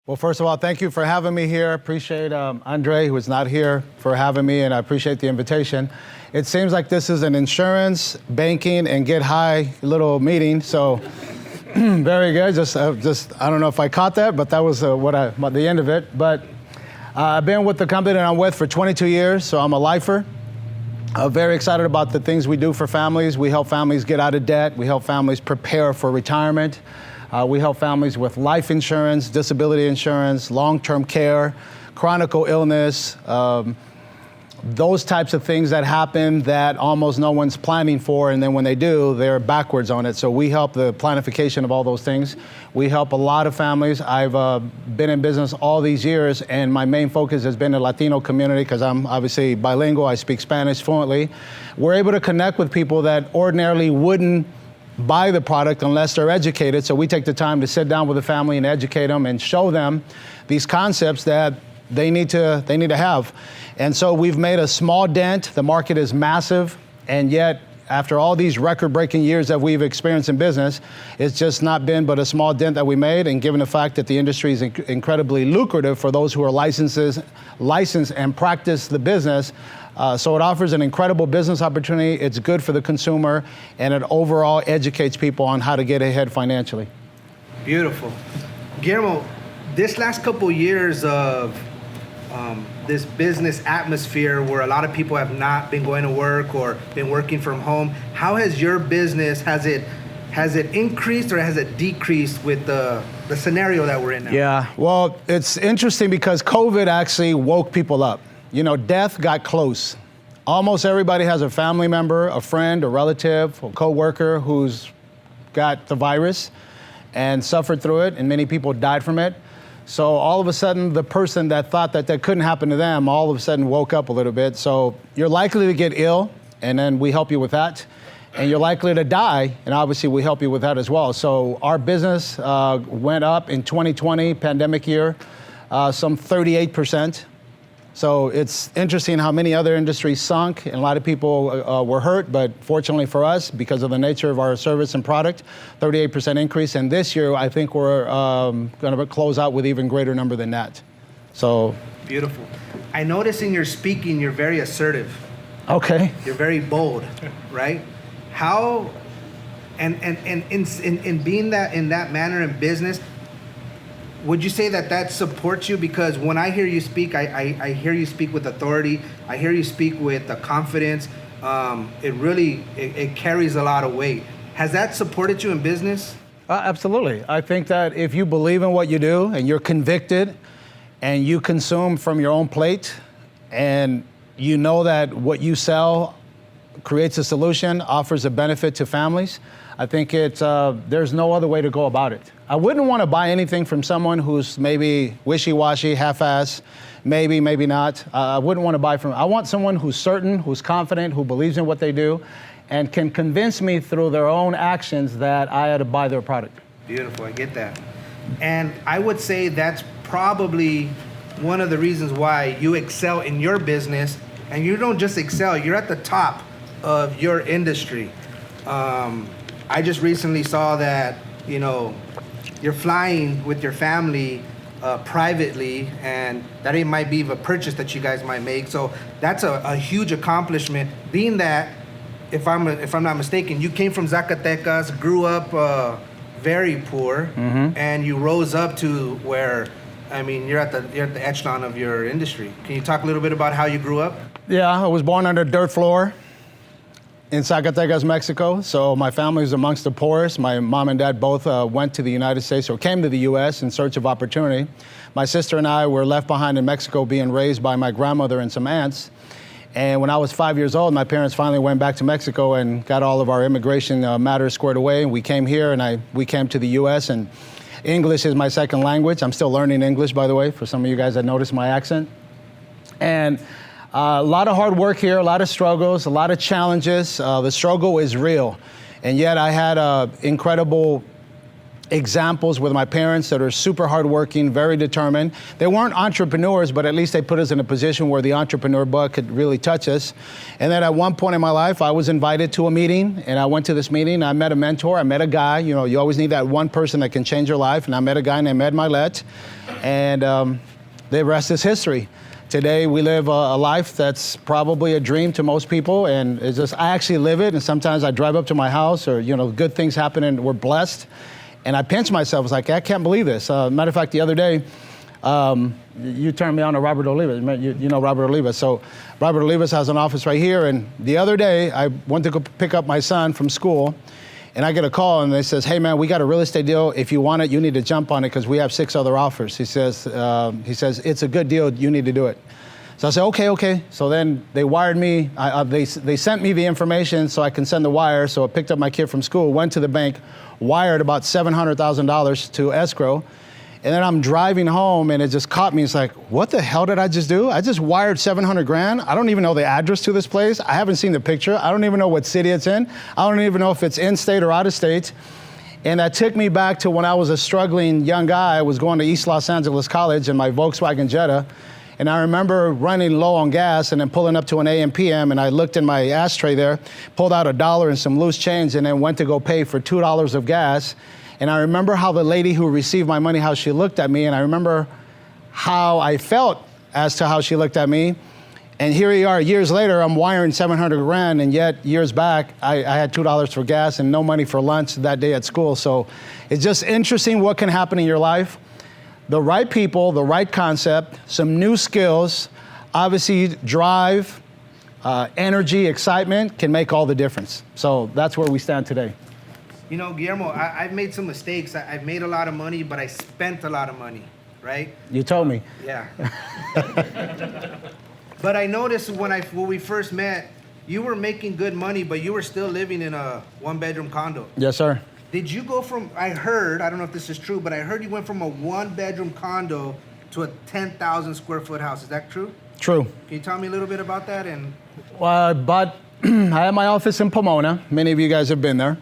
Well, first of all, thank you for having me here. Appreciate Andre, who is not here, for having me, and I appreciate the invitation. It seems like this is an insurance, banking, and get high little meeting, so very good. Just I don't know if I caught that, but that was the end of it. But I've been with the company that I'm with for 22 years, so I'm a lifer. Very excited about the things we do for families. We help families get out of debt. We help families prepare for retirement. We help families with life insurance, disability insurance, long-term care, chronic illness, those types of things that happen that almost no one's planning for, and then when they do, they're backwards on it. So we help the planification of all those things. We help a lot of families. I've been in business all these years, and my main focus has been the Latino community because I'm obviously bilingual. I speak Spanish fluently. We're able to connect with people that ordinarily wouldn't buy the product unless they're educated. So we take the time to sit down with the family and educate them and show them these concepts that they need to have. And so we've made a small dent. The market is massive, and yet after all these record-breaking years that we've experienced in business, it's just not been but a small dent that we made. And given the fact that the industry is incredibly lucrative for those who are licensed and practice the business, so it offers an incredible business opportunity. It's good for the consumer, and it overall educates people on how to get ahead financially. Beautiful. Guillermo, this last couple years of this business atmosphere where a lot of people have not been going to work or been working from home, how has your business, has it increased or has it decreased with the scenario that we're in now? Yeah, well, it's interesting because COVID actually woke people up. You know, death got close. Almost everybody has a family member, a friend, a relative, a coworker who's got the virus and suffered through it, and many people died from it. So all of a sudden, the person that thought that couldn't happen to them, all of a sudden woke up a little bit. So you're likely to get ill, and then we help you with that. And you're likely to die, and obviously we help you with that as well. So our business went up in 2020, pandemic year, some 38%. So it's interesting how many other industries sunk, and a lot of people were hurt, but fortunately for us, because of the nature of our service and product, 38% increase. And this year, I think we're going to close out with even greater number than that. So beautiful. I notice in your speaking, you're very assertive. Okay. You're very bold, right? How, and in being that in that manner in business, would you say that supports you? Because when I hear you speak, I hear you speak with authority. I hear you speak with confidence. It carries a lot of weight. Has that supported you in business? Absolutely. I think that if you believe in what you do and you're convicted and you consume from your own plate and you know that what you sell creates a solution, offers a benefit to families, I think there's no other way to go about it. I wouldn't want to buy anything from someone who's maybe wishy-washy, half-ass, maybe not. I wouldn't want to buy from. I want someone who's certain, who's confident, who believes in what they do, and can convince me through their own actions that I ought to buy their product. Beautiful, I get that. And I would say that's probably one of the reasons why you excel in your business, and you don't just excel, you're at the top of your industry. I just recently saw that, you're flying with your family privately, and that it might be a purchase that you guys might make. So that's a huge accomplishment. Being that, if I'm not mistaken, you came from Zacatecas, grew up very poor, and you rose up to where, you're at the echelon of your industry. Can you talk a little bit about how you grew up? Yeah, I was born under dirt floor in Zacatecas, Mexico. So my family was amongst the poorest. My mom and dad both went to the United States or came to the US in search of opportunity. My sister and I were left behind in Mexico being raised by my grandmother and some aunts. And when I was 5 years old, my parents finally went back to Mexico and got all of our immigration matters squared away. And we came here and we came to the US, and English is my second language. I'm still learning English, by the way, for some of you guys that noticed my accent. And a lot of hard work here, a lot of struggles, a lot of challenges. The struggle is real. And yet I had an incredible examples with my parents that are super hardworking, very determined. They weren't entrepreneurs, but at least they put us in a position where the entrepreneur bug could really touch us. And then at one point in my life, I was invited to a meeting, and I went to this meeting. I met a mentor. I met a guy. You know, you always need that one person that can change your life. And I met a guy named Ed Milet, and the rest is history. Today, we live a life that's probably a dream to most people, and it's just, I actually live it, and sometimes I drive up to my house, or, you know, good things happen, and we're blessed. And I pinch myself. I was like, I can't believe this. Matter of fact, the other day, you turned me on to Robert Olivas. You know Robert Olivas. So Robert Olivas has an office right here. And the other day, I went to go pick up my son from school. And I get a call, and they says, hey, man, we got a real estate deal. If you want it, you need to jump on it because we have 6 other offers. He says, it's a good deal. You need to do it. So I said, okay. So then they wired me. They sent me the information so I can send the wire. So I picked up my kid from school, went to the bank, wired about $700,000 to escrow. And then I'm driving home, and it just caught me. It's like, what the hell did I just do? I just wired 700 grand. I don't even know the address to this place. I haven't seen the picture. I don't even know what city it's in. I don't even know if it's in state or out of state. And that took me back to when I was a struggling young guy. I was going to East Los Angeles College in my Volkswagen Jetta. And I remember running low on gas and then pulling up to an AM PM, and I looked in my ashtray there, pulled out $1 and some loose change, and then went to go pay for $2 of gas. And I remember how the lady who received my money, how she looked at me, and I remember how I felt as to how she looked at me. And here we are, years later, I'm wiring 700 grand, and yet years back, I had $2 for gas and no money for lunch that day at school. So it's just interesting what can happen in your life. The right people, the right concept, some new skills, obviously drive, energy, excitement can make all the difference. So that's where we stand today. You know, Guillermo, I've made some mistakes. I've made a lot of money, but I spent a lot of money, right? You told me. Yeah. But I noticed when we first met, you were making good money, but you were still living in a 1-bedroom condo. Yes, sir. Did you go from, I don't know if this is true, but I heard you went from a 1-bedroom condo to a 10,000 square foot house. Is that true? True. Can you tell me a little bit about that? But I have my office in Pomona. Many of you guys have been there.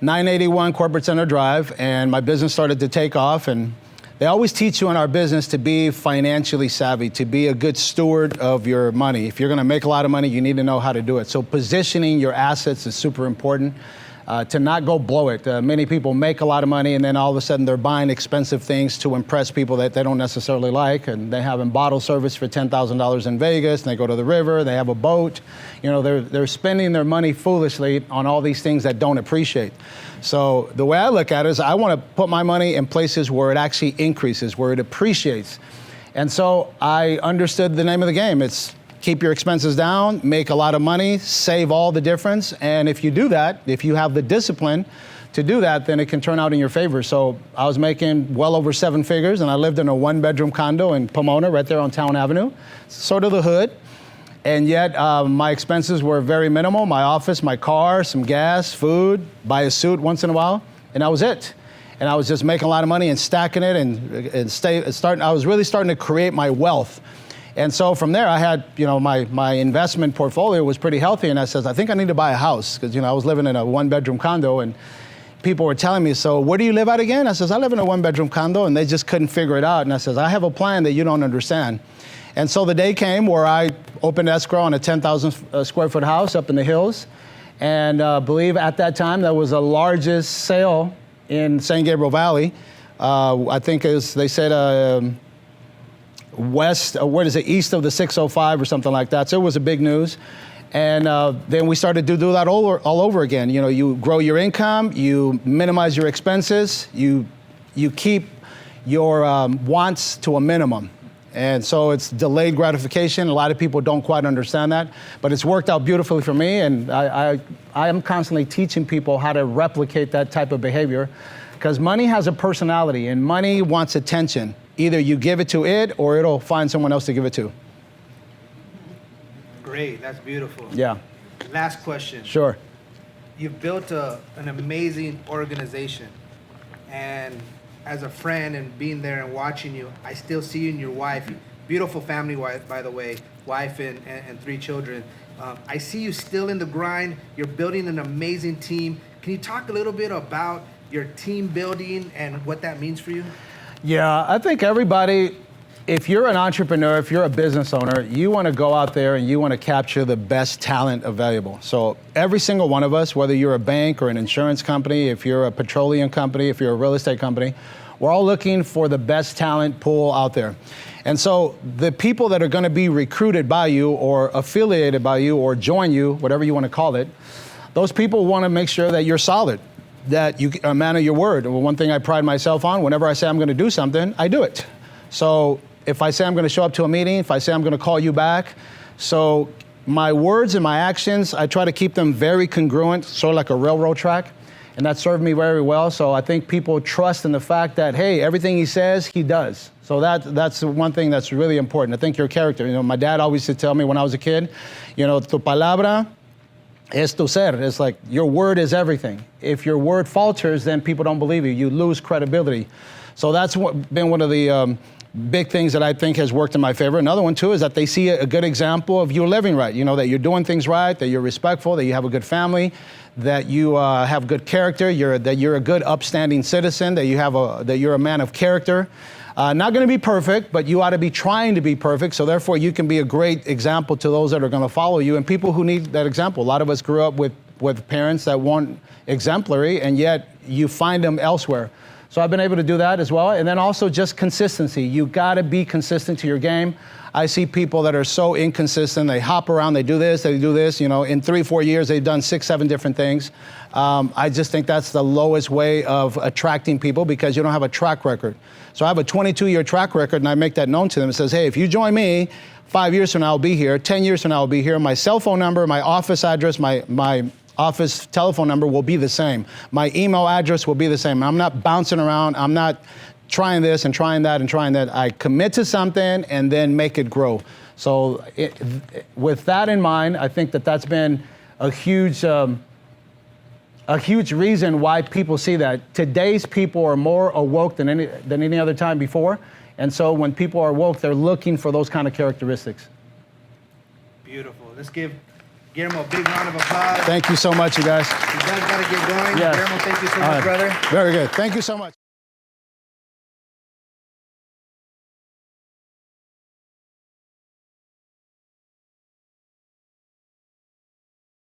981 Corporate Center Drive, and my business started to take off. And they always teach you in our business to be financially savvy, to be a good steward of your money. If you're going to make a lot of money, you need to know how to do it. So positioning your assets is super important. To not go blow it. Many people make a lot of money, and then all of a sudden they're buying expensive things to impress people that they don't necessarily like, and they have bottle service for $10,000 in Vegas, and they go to the river, they have a boat. You know, they're spending their money foolishly on all these things that don't appreciate. So the way I look at it is I want to put my money in places where it actually increases, where it appreciates. And so I understood the name of the game. It's keep your expenses down, make a lot of money, save all the difference. And if you do that, if you have the discipline to do that, then it can turn out in your favor. So I was making well over 7 figures, and I lived in a 1-bedroom condo in Pomona, right there on Town Avenue, sort of the hood. And yet my expenses were very minimal. My office, my car, some gas, food, buy a suit once in a while, and that was it. And I was just making a lot of money and stacking it I was really starting to create my wealth. And so from there, I had, you know, my investment portfolio was pretty healthy. And I said, I think I need to buy a house because, you know, I was living in a 1-bedroom condo, and people were telling me, so where do you live at again? I says, I live in a 1-bedroom condo, and they just couldn't figure it out. And I says, I have a plan that you don't understand. And so the day came where I opened escrow on a 10,000 square foot house up in the hills. And believe at that time, that was the largest sale in San Gabriel Valley. I think they said, east of the 605 or something like that. So it was a big news. And then we started to do that all over again. You know, you grow your income, you minimize your expenses, you keep your wants to a minimum. And so it's delayed gratification. A lot of people don't quite understand that, but it's worked out beautifully for me. And I am constantly teaching people how to replicate that type of behavior, because money has a personality, and money wants attention. Either you give it to it, or it'll find someone else to give it to. Great, that's beautiful. Yeah. Last question. Sure. You've built an amazing organization, and as a friend and being there and watching you, I still see you and your wife, beautiful family wife, by the way, wife and 3 children. I see you still in the grind. You're building an amazing team. Can you talk a little bit about your team building and what that means for you? Yeah, I think everybody, if you're an entrepreneur, if you're a business owner, you want to go out there and you want to capture the best talent available. So every single one of us, whether you're a bank or an insurance company, if you're a petroleum company, if you're a real estate company, we're all looking for the best talent pool out there. And so the people that are going to be recruited by you or affiliated by you or join you, whatever you want to call it, those people want to make sure that you're solid, that you are a man of your word. Well, one thing I pride myself on, whenever I say I'm going to do something, I do it. So if I say I'm going to show up to a meeting, if I say I'm going to call you back, so my words and my actions, I try to keep them very congruent, sort of like a railroad track, and that served me very well. So I think people trust in the fact that, hey, everything he says, he does. So that's one thing that's really important. I think your character, my dad always used to tell me when I was a kid, tu palabra es tu ser. It's like your word is everything. If your word falters, then people don't believe you. You lose credibility. So that's been one of the big things that I think has worked in my favor. Another one too is that they see a good example of you living right. That you're doing things right, that you're respectful, that you have a good family, that you have good character, that you're a good upstanding citizen, that you're a man of character. Not going to be perfect, but you ought to be trying to be perfect. So therefore, you can be a great example to those that are going to follow you and people who need that example. A lot of us grew up with parents that weren't exemplary, and yet you find them elsewhere. So I've been able to do that as well. And then also just consistency. You got to be consistent to your game. I see people that are so inconsistent. They hop around, they do this, they do this. In 3-4 years, they've done 6-7 different things. I just think that's the lowest way of attracting people because you don't have a track record. So I have a 22-year track record, and I make that known to them. It says, hey, if you join me, 5 years from now, I'll be here. 10 years from now, I'll be here. My cell phone number, my office address, my office telephone number will be the same. My email address will be the same. I'm not bouncing around. I'm not trying this and trying that and trying that. I commit to something and then make it grow. So with that in mind, I think that's been a huge reason why people see that. Today's people are more awoke than any other time before. And so when people are woke, they're looking for those kind of characteristics. Beautiful. Let's give Guillermo a big round of applause. Thank you so much, you guys. You guys got to get going. Yes. Guillermo, thank you so much, brother. Very good. Thank you so much.